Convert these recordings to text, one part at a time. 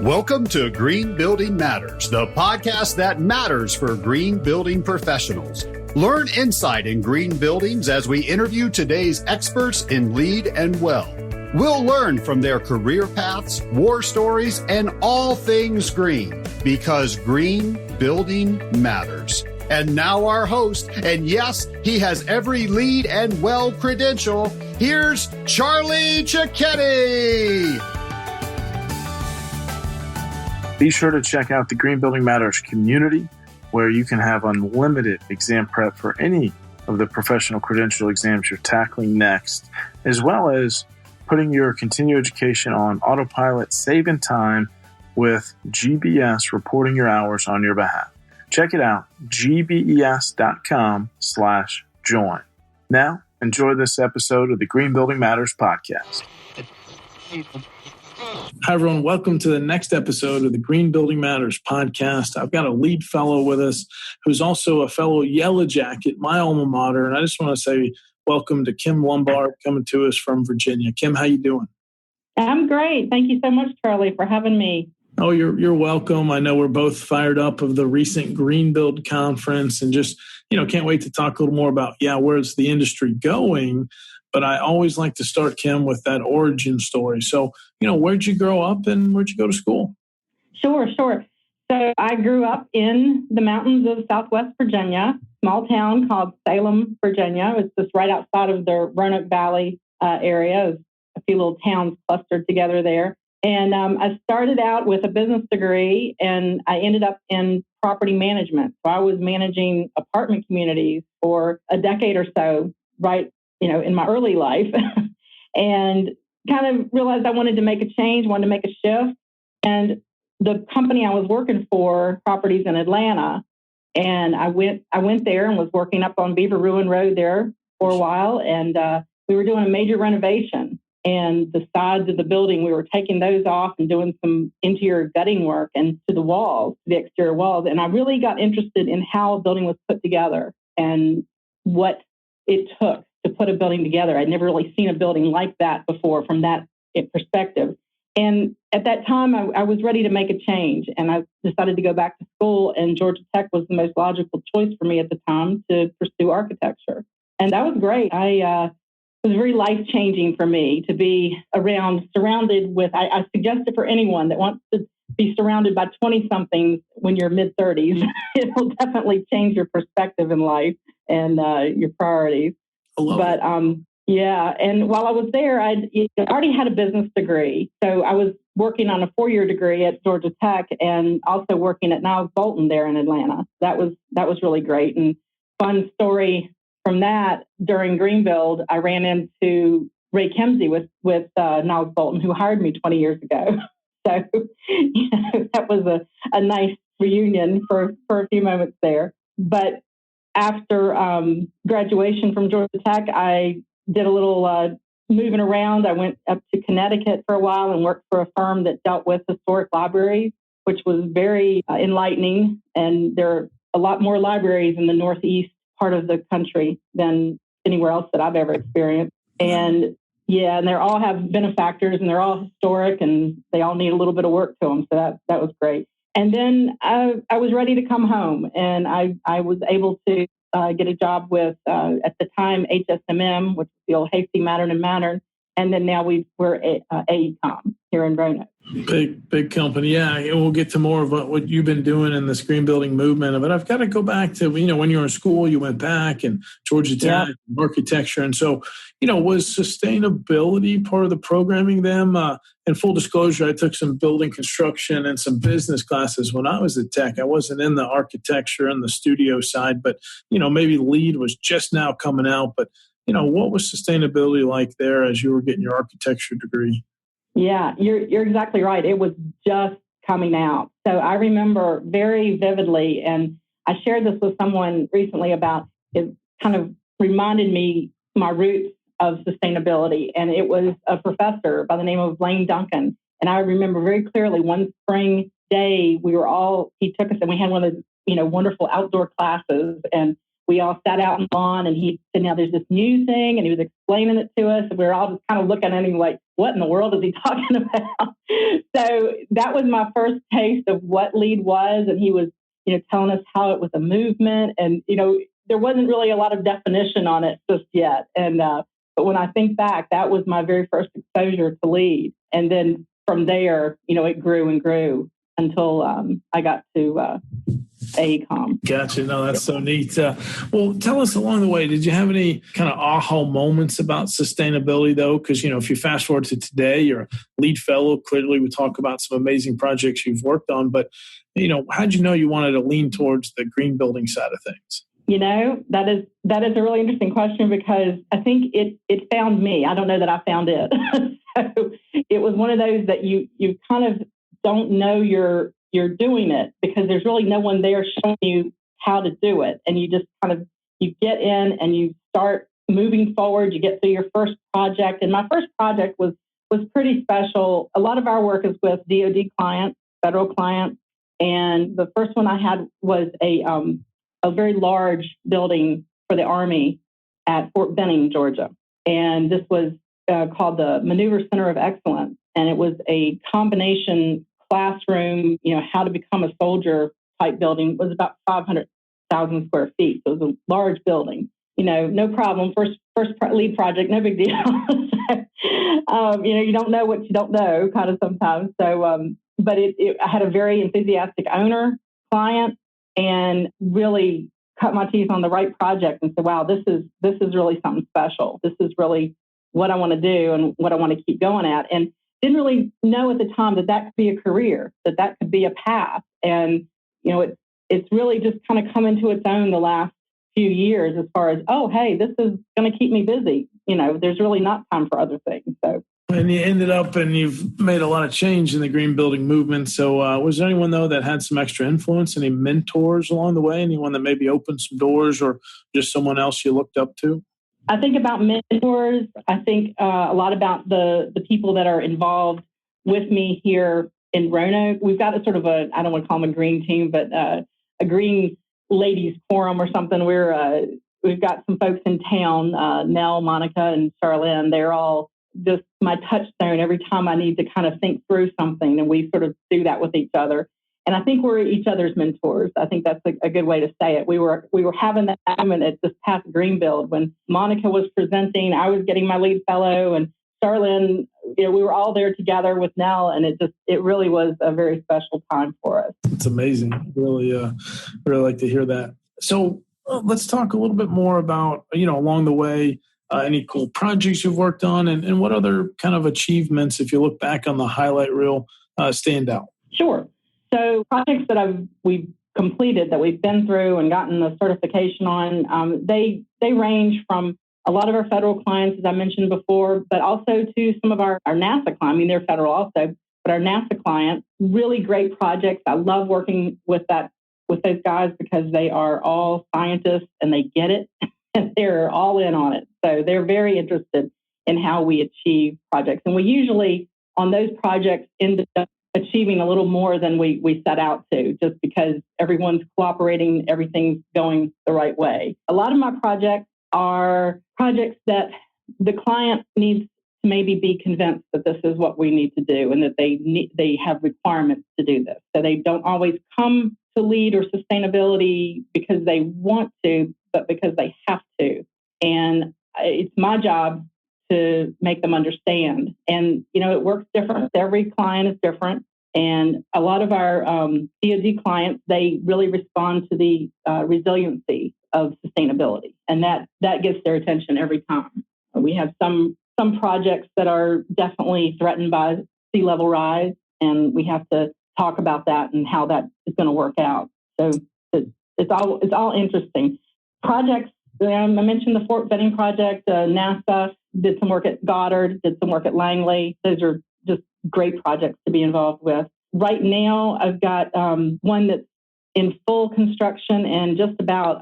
Welcome to Green Building Matters, the podcast that matters for green building professionals. Learn insight in green buildings as we interview today's experts in LEED and WELL. We'll learn from their career paths, war stories, and all things green, because green building matters. And now our host, and yes, he has every LEED and WELL credential. Here's Charlie Cicchetti. Be sure to check out the Green Building Matters community, where you can have unlimited exam prep for any of the professional credential exams you're tackling next, as well as putting your continuing education on autopilot, saving time with GBS reporting your hours on your behalf. Check it out, gbes.com/join. Now, enjoy this episode of the Green Building Matters podcast. Hi, everyone. Welcome to the next episode of the Green Building Matters podcast. I've got a LEED fellow with us who's also a fellow Yellow Jacket, my alma mater. And I just want to say welcome to Kim Lombard coming to us from Virginia. Kim, how you doing? I'm great. Thank you so much, Charlie, for having me. Oh, you're welcome. I know we're both fired up of the recent Green Build conference and just, can't wait to talk a little more about, where's the industry going? But I always like to start, Kim, with that origin story. So, where'd you grow up and where'd you go to school? Sure. So I grew up in the mountains of Southwest Virginia, small town called Salem, Virginia. It's just right outside of the Roanoke Valley area. A few little towns clustered together there. And I started out with a business degree, and I ended up in property management. So I was managing apartment communities for a decade or so, right, in my early life, and kind of realized I wanted to make a change, wanted to make a shift. And the company I was working for, Properties in Atlanta, and I went there and was working up on Beaver Ruin Road there for a while. And we were doing a major renovation, and the sides of the building, we were taking those off and doing some interior gutting work and to the walls, the exterior walls. And I really got interested in how a building was put together and what it took to put a building together. I'd never really seen a building like that before from that perspective. And at that time, I was ready to make a change, and I decided to go back to school, and Georgia Tech was the most logical choice for me at the time to pursue architecture. And that was great. It was very life-changing for me to be surrounded with, I suggest it for anyone that wants to be surrounded by 20-somethings when you're mid-30s. It will definitely change your perspective in life and your priorities. But and while I was there, I already had a business degree. So I was working on a 4-year degree at Georgia Tech and also working at Niles Bolton there in Atlanta. That was really great. And fun story from that, during Greenbuild, I ran into Ray Kemsey with Niles Bolton, who hired me 20 years ago. So that was a nice reunion for a few moments there. But after graduation from Georgia Tech, I did a little moving around. I went up to Connecticut for a while and worked for a firm that dealt with historic libraries, which was very enlightening. And there are a lot more libraries in the Northeast part of the country than anywhere else that I've ever experienced. And and they all have benefactors, and they're all historic, and they all need a little bit of work to them. So that was great. And then I was ready to come home, and I was able to get a job with, at the time, HSMM, which is the old Hasty Mattern & Mattern. And then now we're AECOM here in Roanoke. Big company. Yeah, we'll get to more of what you've been doing in this green building movement. But I've got to go back to, when you were in school, you went back and Georgia Tech, architecture. And so, was sustainability part of the programming then? In full disclosure, I took some building construction and some business classes when I was at Tech. I wasn't in the architecture and the studio side, but, maybe LEED was just now coming out. But, what was sustainability like there as you were getting your architecture degree? Yeah, you're exactly right. It was just coming out. So I remember very vividly, and I shared this with someone recently about it, kind of reminded me my roots of sustainability. And it was a professor by the name of Blaine Duncan. And I remember very clearly one spring day, he took us and we had one of the, wonderful outdoor classes. And we all sat out on the lawn and he said, now there's this new thing. And he was explaining it to us. And we were all just kind of looking at him like, what in the world is he talking about? So that was my first taste of what LEAD was. And he was, telling us how it was a movement. And, there wasn't really a lot of definition on it just yet. And, but when I think back, that was my very first exposure to LEAD. And then from there, it grew and grew until I got to AECOM. Gotcha. No, that's so neat. Well, tell us along the way, did you have any kind of aha moments about sustainability, though? Because, if you fast forward to today, you're a LEAD fellow. Clearly, we talk about some amazing projects you've worked on. But, how'd you know you wanted to lean towards the green building side of things? That is a really interesting question because I think it found me. I don't know that I found it. So it was one of those that you kind of don't know you're doing it because there's really no one there showing you how to do it. And you just you get in and you start moving forward. You get through your first project. And my first project was pretty special. A lot of our work is with DoD clients, federal clients. And the first one I had was a very large building for the Army at Fort Benning, Georgia. And this was called the Maneuver Center of Excellence. And it was a combination classroom, how to become a soldier type building. It was about 500,000 square feet. So it was a large building. No problem. First LEAD project, no big deal. You don't know what you don't know kind of sometimes. So, but I had a very enthusiastic owner, client, and really cut my teeth on the right project and said, wow, this is really something special. This is really what I want to do and what I want to keep going at. And didn't really know at the time that could be a career, that could be a path. And, it's really just kind of come into its own the last few years as far as, oh, hey, this is going to keep me busy. There's really not time for other things. So. And you ended up and you've made a lot of change in the green building movement. So was there anyone, though, that had some extra influence, any mentors along the way, anyone that maybe opened some doors or just someone else you looked up to? I think about mentors. I think a lot about the people that are involved with me here in Roanoke. We've got a sort of I don't want to call them a green team, but a green ladies quorum or something. We've got some folks in town, Nell, Monica, and Charlene. They're all just my touchstone every time I need to kind of think through something, and we sort of do that with each other. And I think we're each other's mentors. I think that's a good way to say it. We were having that moment at this past Green Build when Monica was presenting, I was getting my LEAD fellow, and Charlene, we were all there together with Nell, and it really was a very special time for us. It's amazing. Really like to hear that. So let's talk a little bit more about, along the way, any cool projects you've worked on and what other kind of achievements, if you look back on the highlight reel, stand out. Sure. So projects that we've completed, that we've been through and gotten the certification on, they range from a lot of our federal clients, as I mentioned before, but also to some of our NASA clients. I mean, they're federal also, but our NASA clients, really great projects. I love working with those guys because they are all scientists and they get it and they're all in on it. So they're very interested in how we achieve projects. And we usually, on those projects, end up achieving a little more than we set out to, just because everyone's cooperating, everything's going the right way. A lot of my projects are projects that the client needs to maybe be convinced that this is what we need to do and that they have requirements to do this. So they don't always come to LEAD or sustainability because they want to, but because they have to. And it's my job to make them understand. And, it works different. Every client is different. And a lot of our DoD clients, they really respond to the resiliency of sustainability. And that gets their attention every time. We have some projects that are definitely threatened by sea level rise, and we have to talk about that and how that is going to work out. So it's all interesting. Projects, I mentioned the Fort Benning project, NASA did some work at Goddard, did some work at Langley. Those are just great projects to be involved with. Right now, I've got one that's in full construction and just about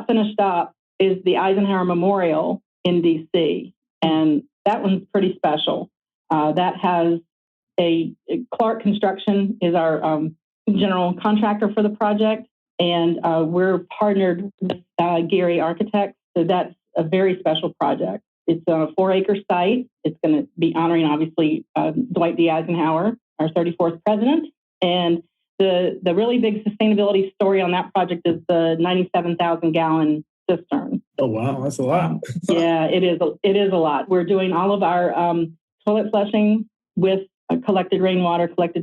finished up is the Eisenhower Memorial in DC. And that one's pretty special. That has Clark Construction is our general contractor for the project. And we're partnered with Gary Architects. So that's a very special project. It's a 4-acre site. It's going to be honoring, obviously, Dwight D. Eisenhower, our 34th president. And the really big sustainability story on that project is the 97,000-gallon cistern. Oh, wow. That's a lot. Yeah, it is. It is a lot. We're doing all of our toilet flushing with collected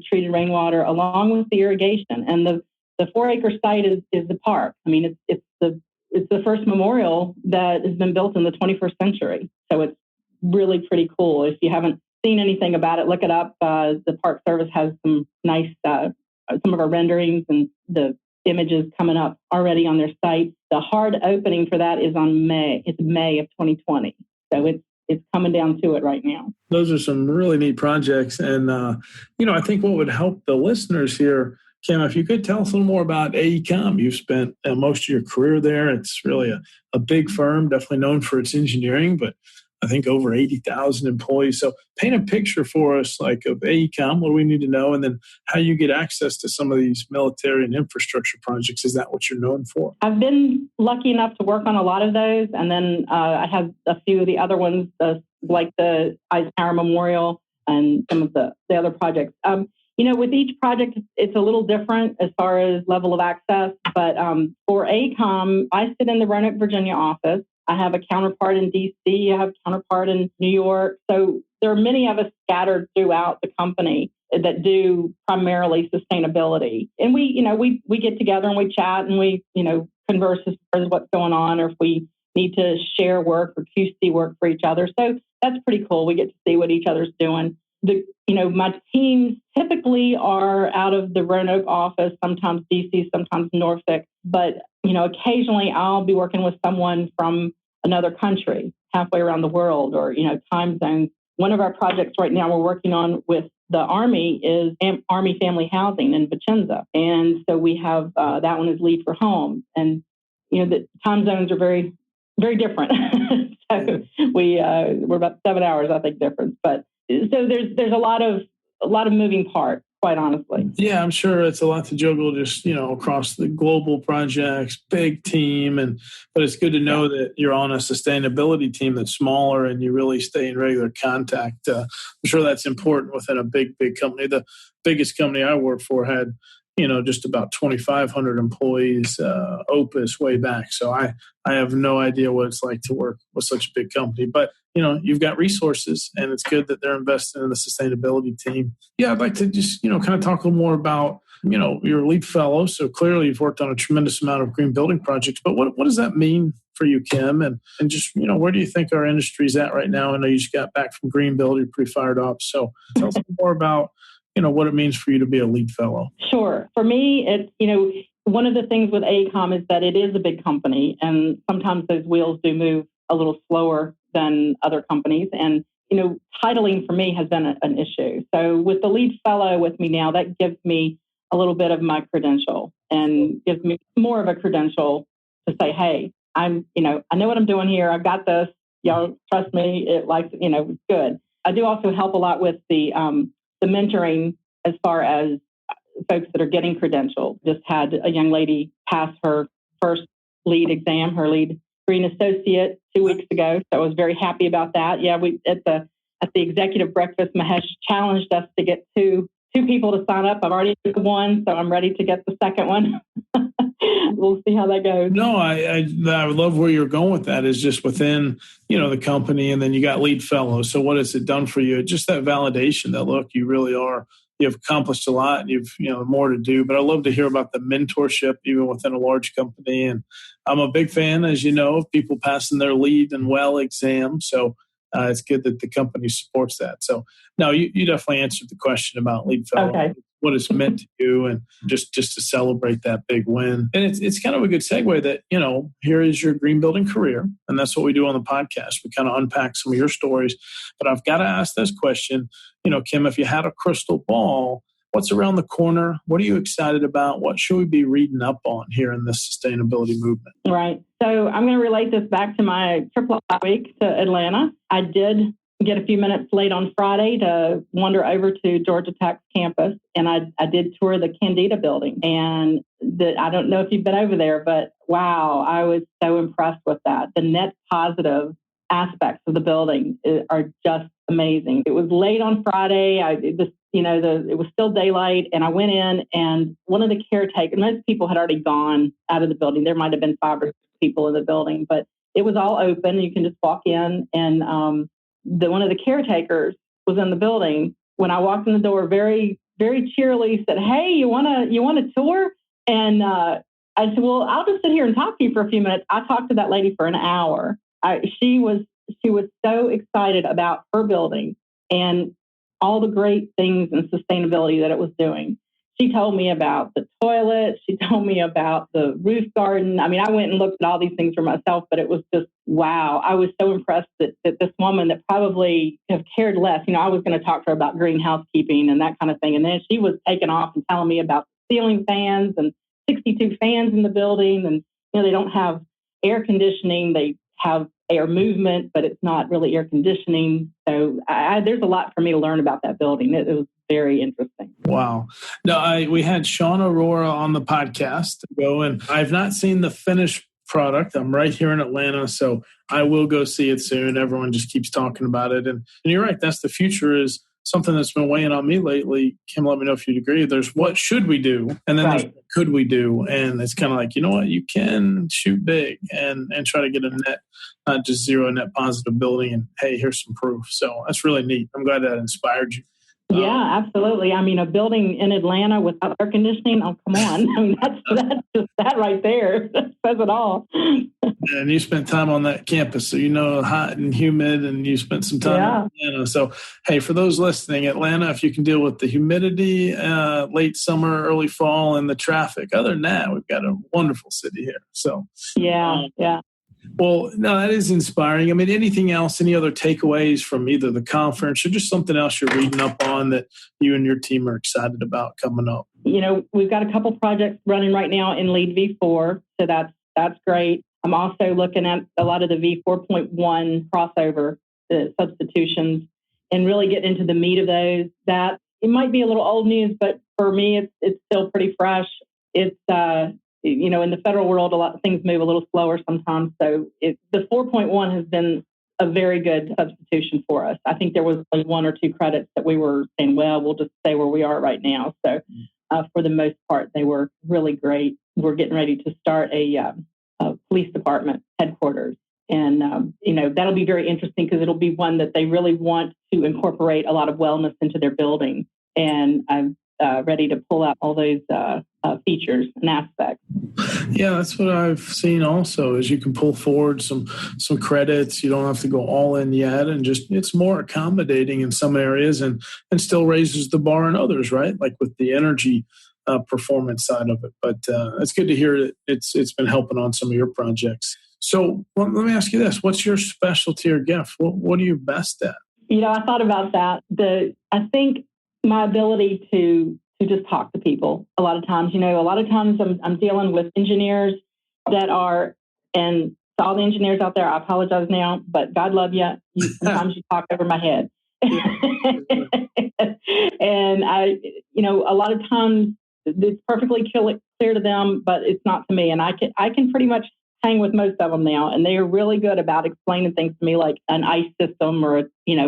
treated rainwater, along with the irrigation. And the 4-acre site is the park. I mean, it's the first memorial that has been built in the 21st century. So it's really pretty cool. If you haven't seen anything about it, look it up. The Park Service has some nice, some of our renderings and the images coming up already on their site. The hard opening for that is on May. It's May of 2020. So it's coming down to it right now. Those are some really neat projects. And, I think what would help the listeners here, Kim, if you could tell us a little more about AECOM. You've spent most of your career there. It's really a big firm, definitely known for its engineering, but I think over 80,000 employees. So paint a picture for us of AECOM, what do we need to know, and then how you get access to some of these military and infrastructure projects. Is that what you're known for? I've been lucky enough to work on a lot of those. And then I have a few of the other ones, like the Eisenhower Memorial and some of the other projects. With each project, it's a little different as far as level of access. But for AECOM, I sit in the Roanoke, Virginia office. I have a counterpart in D.C. I have a counterpart in New York. So there are many of us scattered throughout the company that do primarily sustainability. And we get together and we chat and we, converse as far as what's going on, or if we need to share work or QC work for each other. So that's pretty cool. We get to see what each other's doing. My teams typically are out of the Roanoke office, sometimes DC, sometimes Norfolk. But, occasionally I'll be working with someone from another country, halfway around the world, or, time zones. One of our projects right now we're working on with the Army is Army Family Housing in Vicenza. And so we have, that one is Lead for Home. And, the time zones are very, very different. So we're about 7 hours, I think, difference. But so there's a lot of moving parts, quite honestly. Yeah, I'm sure it's a lot to juggle just, across the global projects, big team. But it's good to know that you're on a sustainability team that's smaller and you really stay in regular contact. I'm sure that's important within a big company. The biggest company I worked for had, just about 2,500 employees, Opus way back. So I have no idea what it's like to work with such a big company. But, you've got resources, and it's good that they're investing in the sustainability team. Yeah, I'd like to just, kind of talk a little more about, you're a lead fellow. So clearly you've worked on a tremendous amount of green building projects. But what does that mean for you, Kim? And just, where do you think our industry's at right now? I know you just got back from green build. You're pretty fired up. So tell us more about what it means for you to be a lead fellow. Sure. For me, it's, one of the things with AECOM is that it is a big company, and sometimes those wheels do move a little slower than other companies. And, titling for me has been an issue. So with the lead fellow with me now, that gives me a little bit of my credential and gives me more of a credential to say, hey, I know what I'm doing here. I've got this. Y'all trust me. It's good. I do also help a lot with the mentoring as far as folks that are getting credentialed. Just had a young lady pass her first lead exam, her lead green associate 2 weeks ago. So I was very happy about that. Yeah, we at the executive breakfast, Mahesh challenged us to get two people to sign up. I've already got one, so I'm ready to get the second one. We'll see how that goes. No, I love where you're going with that, is just within, the company, and then you got lead fellows. So what has it done for you? Just that validation that, look, you really are, you've accomplished a lot and you've, more to do. But I love to hear about the mentorship, even within a large company. And I'm a big fan, as you know, of people passing their lead and well exams. So it's good that the company supports that. So no, you definitely answered the question about lead fellow. Okay. What it's meant to you, and just to celebrate that big win. And it's kind of a good segue that, here is your green building career. And that's what we do on the podcast. We kind of unpack some of your stories. But I've got to ask this question, Kim, if you had a crystal ball, what's around the corner? What are you excited about? What should we be reading up on here in this sustainability movement? Right. So I'm going to relate this back to my triple I week to Atlanta. I did get a few minutes late on Friday to wander over to Georgia Tech's campus, and I did tour the Candida building. And I don't know if you've been over there, but wow, I was so impressed with that. The net positive aspects of the building are just amazing. It was late on Friday. It was still daylight, and I went in, and one of the caretakers, most people had already gone out of the building. There might have been 5 or 6 people in the building, but it was all open. You can just walk in, and one of the caretakers was in the building. When I walked in the door, very, very cheerily said, "Hey, you want a tour?" And I said, "Well, I'll just sit here and talk to you for a few minutes." I talked to that lady for an hour. She was so excited about her building and all the great things and sustainability that it was doing. She told me about the toilet. She told me about the roof garden. I mean, I went and looked at all these things for myself, but it was just, wow. I was so impressed that this woman that probably have cared less, I was going to talk to her about green housekeeping and that kind of thing. And then she was taking off and telling me about ceiling fans and 62 fans in the building. And, they don't have air conditioning. They have air movement, but it's not really air conditioning. So there's a lot for me to learn about that building. It was very interesting. Wow. No, we had Sean Aurora on the podcast to go, and I've not seen the finished product. I'm right here in Atlanta, so I will go see it soon. Everyone just keeps talking about it. And you're right, that's the future, is something that's been weighing on me lately. Kim, let me know if you'd agree. There's what should we do? And then there's what could we do? And it's kind of like, you know what, you can shoot big and try to get a net, not just zero net positive building. And hey, here's some proof. So that's really neat. I'm glad that inspired you. Yeah, absolutely. I mean, a building in Atlanta without air conditioning, oh, come on. I mean, that's just that right there. That says it all. And you spent time on that campus, so hot and humid, and you spent some time in Atlanta. So, hey, for those listening, Atlanta, if you can deal with the humidity, late summer, early fall, and the traffic. Other than that, we've got a wonderful city here. So, yeah. Well, no, that is inspiring. I mean, anything else, any other takeaways from either the conference or just something else you're reading up on that you and your team are excited about coming up? We've got a couple projects running right now in LEAD V4, so that's great. I'm also looking at a lot of the V4.1 crossover substitutions and really get into the meat of those. That it might be a little old news, but for me, it's still pretty fresh. It's in the federal world, a lot of things move a little slower sometimes. So the 4.1 has been a very good substitution for us. I think there was like 1 or 2 credits that we were saying, well, we'll just stay where we are right now. So for the most part, they were really great. We're getting ready to start a police department headquarters. And, that'll be very interesting because it'll be one that they really want to incorporate a lot of wellness into their building. And I'm ready to pull out all those features and aspects. Yeah, that's what I've seen also, is you can pull forward some credits. You don't have to go all in yet, and just it's more accommodating in some areas and still raises the bar in others, right? Like with the energy performance side of it. But it's good to hear that it's been helping on some of your projects. So let me ask you this. What's your specialty or gift? What are you best at? I thought about that. I think my ability to just talk to people a lot of times. A lot of times I'm dealing with engineers that are, and to all the engineers out there, I apologize now, but God love you. Sometimes you talk over my head. And a lot of times it's perfectly clear to them, but it's not to me. And I can pretty much hang with most of them now, and they are really good about explaining things to me, like an ice system or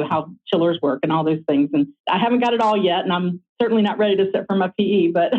how chillers work and all those things. And I haven't got it all yet, and I'm certainly not ready to sit for my PE, but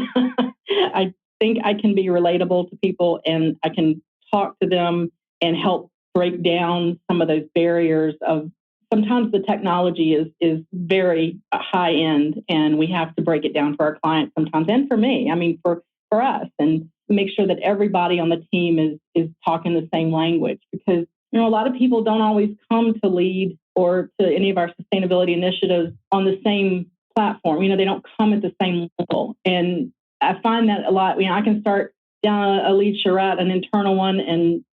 I think I can be relatable to people, and I can talk to them and help break down some of those barriers of sometimes the technology is very high end, and we have to break it down for our clients sometimes, and for me, for us, and make sure that everybody on the team is talking the same language, because a lot of people don't always come to LEAD or to any of our sustainability initiatives on the same platform. They don't come at the same level, and I find that a lot. I can start down a LEAD charrette, an internal one,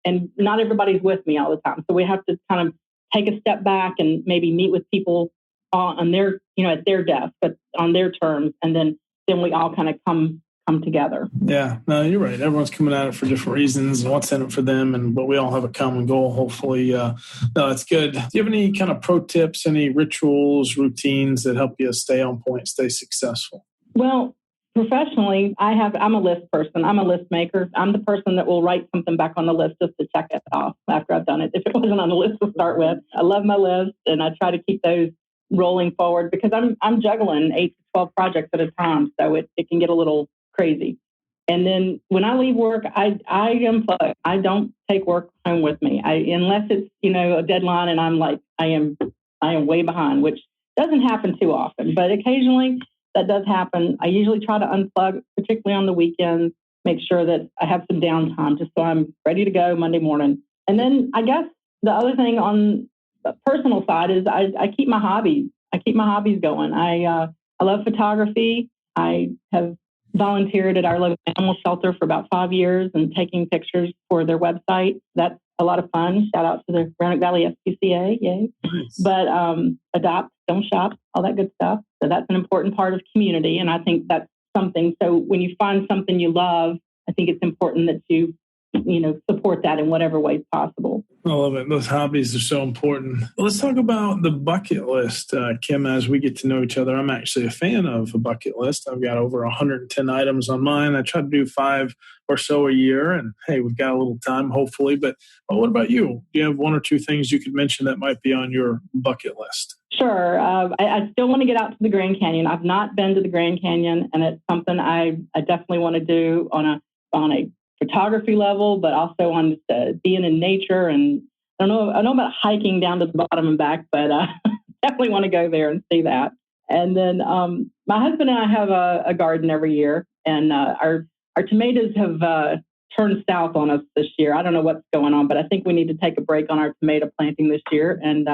and not everybody's with me all the time, so we have to kind of take a step back and maybe meet with people on their at their desk, but on their terms, and then we all kind of come come together. Yeah, no, you're right. Everyone's coming at it for different reasons and what's in it for them, but we all have a common goal, hopefully. No, that's good. Do you have any kind of pro tips, any rituals, routines that help you stay on point, stay successful? Well, professionally, I'm a list person. I'm a list maker. I'm the person that will write something back on the list just to check it off after I've done it, if it wasn't on the list to start with. I love my list, and I try to keep those rolling forward because I'm juggling 8 to 12 projects at a time, so it can get a little crazy. And then when I leave work, I unplug. I don't take work home with me, unless it's a deadline and I'm like I am way behind, which doesn't happen too often, but occasionally that does happen. I usually try to unplug, particularly on the weekends, make sure that I have some downtime just so I'm ready to go Monday morning. And then I guess the other thing on the personal side is I keep my hobbies. I keep my hobbies going. I love photography. I have volunteered at our local animal shelter for about 5 years and taking pictures for their website. That's a lot of fun. Shout out to the Roanoke Valley SPCA. Yay. Nice. But adopt, don't shop, all that good stuff. So that's an important part of community. And I think that's something. So when you find something you love, I think it's important that you support that in whatever way possible. I love it. Those hobbies are so important. Well, let's talk about the bucket list, Kim, as we get to know each other. I'm actually a fan of a bucket list. I've got over 110 items on mine. I try to do 5 or so a year. And hey, we've got a little time, hopefully. But what about you? Do you have 1 or 2 things you could mention that might be on your bucket list? Sure. I still want to get out to the Grand Canyon. I've not been to the Grand Canyon, and it's something I definitely want to do on a photography level, but also on being in nature. And I know about hiking down to the bottom and back, but definitely want to go there and see that. And then my husband and I have a garden every year, and our tomatoes have turned south on us this year. I don't know what's going on, but I think we need to take a break on our tomato planting this year. And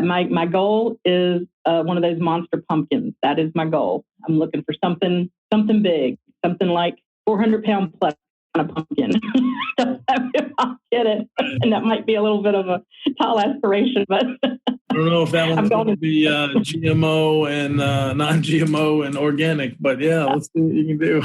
my goal is one of those monster pumpkins. That is my goal. I'm looking for something big, something like 400-pound plus. A pumpkin. I'll get it. And that might be a little bit of a tall aspiration, but I don't know if that one's going to be GMO and non-GMO and organic, but yeah, let's see what you can do.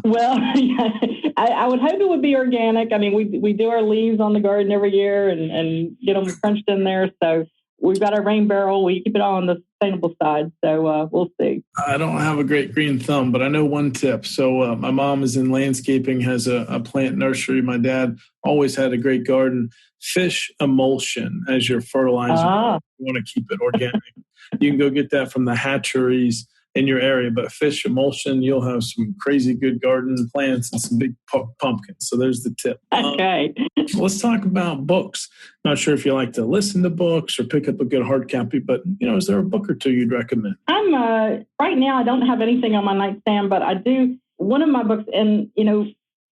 Well, yeah, I would hope it would be organic. I mean, we do our leaves on the garden every year and get them crunched in there. So we've got our rain barrel. We keep it all on the sustainable side. So we'll see. I don't have a great green thumb, but I know one tip. So my mom is in landscaping, has a plant nursery. My dad always had a great garden. Fish emulsion as your fertilizer. You want to keep it organic. You can go get that from the hatcheries in your area, but fish emulsion, you'll have some crazy good garden plants and some big pumpkins. So there's the tip. Okay. Let's talk about books. Not sure if you like to listen to books or pick up a good hard copy, but is there a book or 2 you'd recommend? I'm right now I don't have anything on my nightstand, but I do. One of my books, and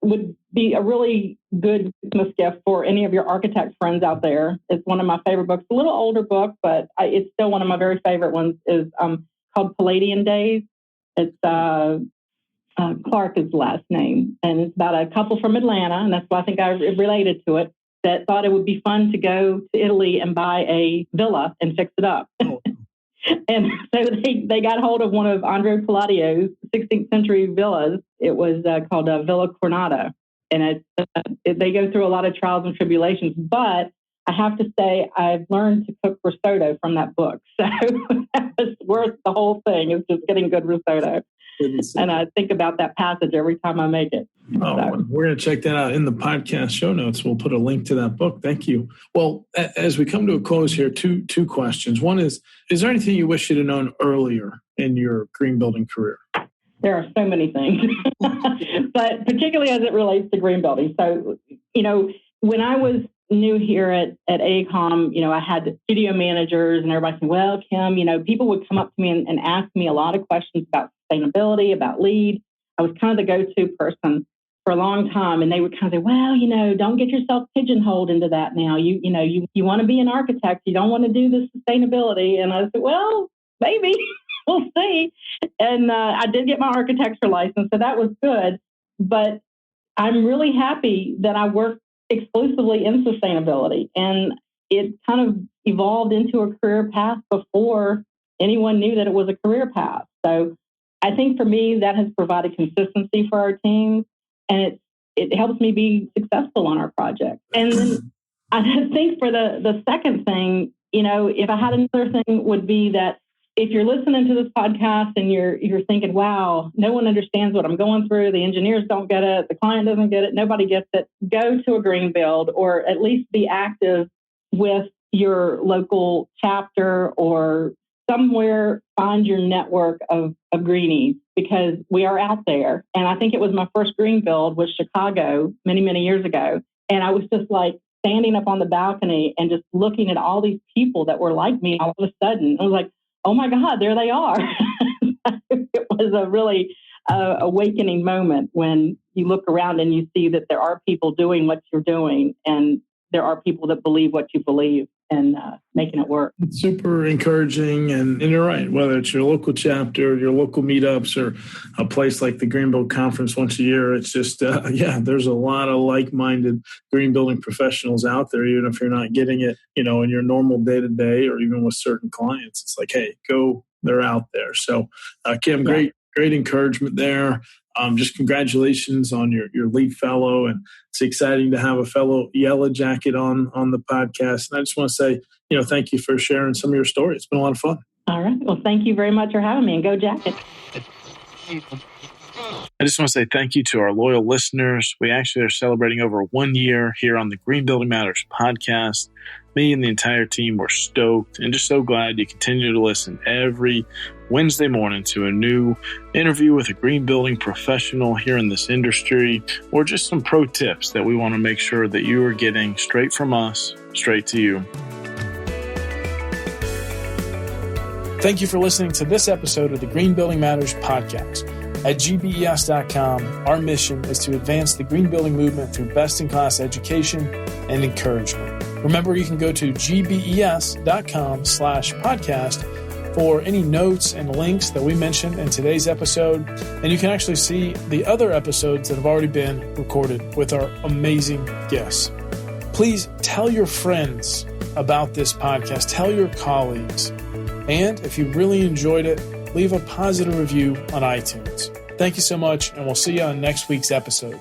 would be a really good Christmas gift for any of your architect friends out there. It's one of my favorite books. A little older book, but it's still one of my very favorite ones. Is called Palladian Days. It's Clark is the last name, and it's about a couple from Atlanta, and that's why I think I related to it, that thought it would be fun to go to Italy and buy a villa and fix it up. And so they got hold of one of Andrea Palladio's 16th century villas. It was called Villa Cornata, and they go through a lot of trials and tribulations, but I have to say, I've learned to cook risotto from that book. So that was worth the whole thing, is just getting good risotto. And I think about that passage every time I make it. So. We're going to check that out in the podcast show notes. We'll put a link to that book. Thank you. Well, as we come to a close here, two questions. One is there anything you wish you'd have known earlier in your green building career? There are so many things, but particularly as it relates to green building. So, when I was new here at AECOM, I had studio managers and everybody saying, well, Kim, people would come up to me and ask me a lot of questions about sustainability, about LEED. I was kind of the go-to person for a long time. And they would kind of say, well, don't get yourself pigeonholed into that now. You want to be an architect. You don't want to do the sustainability. And I said, well, maybe we'll see. And I did get my architecture license. So that was good. But I'm really happy that I worked exclusively in sustainability, and it kind of evolved into a career path before anyone knew that it was a career path. So I think for me, that has provided consistency for our team, and it helps me be successful on our project. And then I think for the second thing, if I had another thing, would be that if you're listening to this podcast and you're thinking, wow, no one understands what I'm going through, the engineers don't get it, the client doesn't get it, nobody gets it, go to a green build, or at least be active with your local chapter, or somewhere find your network of greenies, because we are out there. And I think it was my first green build was Chicago many, many years ago. And I was just like standing up on the balcony and just looking at all these people that were like me all of a sudden. I was like, oh my God, there they are. It was a really awakening moment when you look around and you see that there are people doing what you're doing, and there are people that believe what you believe, and making it work. It's super encouraging. And you're right, whether it's your local chapter, your local meetups, or a place like the Green Build Conference once a year, it's just, there's a lot of like-minded green building professionals out there, even if you're not getting it, in your normal day-to-day or even with certain clients. It's like, hey, go, they're out there. So, Kim, great encouragement there. Just congratulations on your lead fellow, and it's exciting to have a fellow Yellow Jacket on the podcast. And I just want to say, thank you for sharing some of your story. It's been a lot of fun. All right. Well, thank you very much for having me, and go Jacket. I just want to say thank you to our loyal listeners. We actually are celebrating over 1 year here on the Green Building Matters podcast. Me and the entire team were stoked and just so glad you continue to listen every Wednesday morning to a new interview with a green building professional here in this industry, or just some pro tips that we want to make sure that you are getting straight from us, straight to you. Thank you for listening to this episode of the Green Building Matters podcast. At gbes.com, our mission is to advance the green building movement through best-in-class education and encouragement. Remember, you can go to gbes.com/podcast for any notes and links that we mentioned in today's episode. And you can actually see the other episodes that have already been recorded with our amazing guests. Please tell your friends about this podcast. Tell your colleagues. And if you really enjoyed it, leave a positive review on iTunes. Thank you so much, and we'll see you on next week's episode.